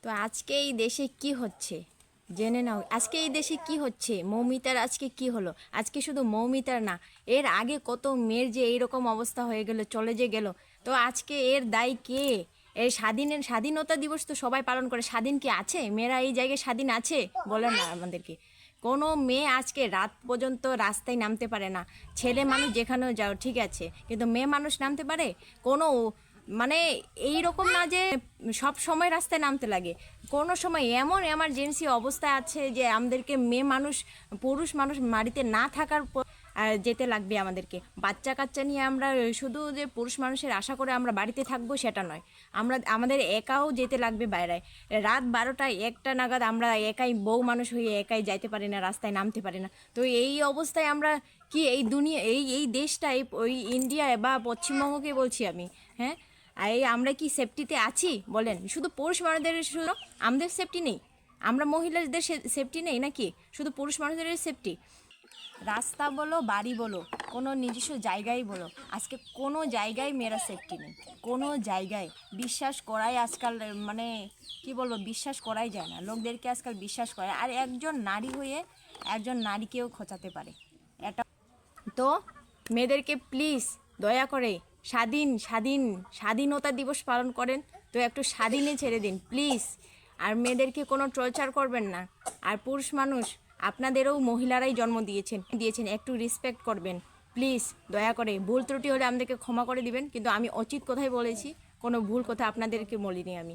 তো আজকে এই দেশে কি হচ্ছে জেনে নাও। আজকে এই দেশে কি হচ্ছে, মৌমিতার আজকে কি হলো। আজকে শুধু মৌমিতার না, এর আগে কত মেয়ের যে এইরকম অবস্থা হয়ে গেল, চলে যে গেল। তো আজকে এর দায়ী কে? এই স্বাধীনতা দিবস তো সবাই পালন করে, স্বাধীন কি আছে? মেয়েরা এই জায়গায় স্বাধীন আছে? বলেন না আমাদেরকে। কোনো মেয়ে আজকে রাত পর্যন্ত রাস্তায় নামতে পারে না। ছেলে মানুষ যেখানেও যাও ঠিক আছে, কিন্তু মেয়ে মানুষ নামতে পারে? কোনো মানে এই রকম না যে সব সময় রাস্তায় নামতে লাগে। কোনো সময় এমন এমার্জেন্সি অবস্থা আছে যে আমাদেরকে মেয়ে মানুষ, পুরুষ মানুষ বাড়িতে না থাকার যেতে লাগবে আমাদেরকে। বাচ্চা কাচ্চা নিয়ে আমরা শুধু যে পুরুষ মানুষের আশা করে আমরা বাড়িতে থাকবো সেটা নয়, আমাদের একাও যেতে লাগবে বাইরে। রাত 12টা 1টা নাগাদ আমরা একাই বউ মানুষ হয়ে একাই যাইতে পারি না, রাস্তায় নামতে পারি না। তো এই অবস্থায় আমরা কি এই দুনিয়া, এই দেশটা, ওই ইন্ডিয়া বা পশ্চিমবঙ্গকে বলছি আমি, হ্যাঁ, এই আমরা কি সেফটিতে আছি বলেন? শুধু পুরুষ মানুষদের, শুধু আমাদের সেফটি নেই? আমরা মহিলাদের সেফটি নেই নাকি? শুধু পুরুষ মানুষদের সেফটি? রাস্তা বলো, বাড়ি বলো, কোনো নিজস্ব জায়গায় বলো, আজকে কোনো জায়গায় মেয়েরা সেফটি নেই। কোনো জায়গায় বিশ্বাস করাই আজকাল, মানে কি বলবো, বিশ্বাস করাই যায় না। লোকদেরকে আজকাল বিশ্বাস করে, আর একজন নারী হয়ে একজন নারীকেও খোঁচাতে পারে এটা। তো মেয়েদেরকে প্লিজ দয়া করে স্বাধীনতা দিবস পালন করেন, তো একটু স্বাধীনে ছেড়ে দিন প্লিজ। আর মেয়েদেরকে কোনো টর্চার করবেন না। আর পুরুষ মানুষ, আপনাদেরও মহিলারাই জন্ম দিয়েছেন, একটু রেসপেক্ট করবেন প্লিজ, দয়া করে। ভুল ত্রুটি হলে আমাদেরকে ক্ষমা করে দিবেন, কিন্তু আমি উচিত কথাই বলেছি, কোনো ভুল কথা আপনাদেরকে বলিনি আমি।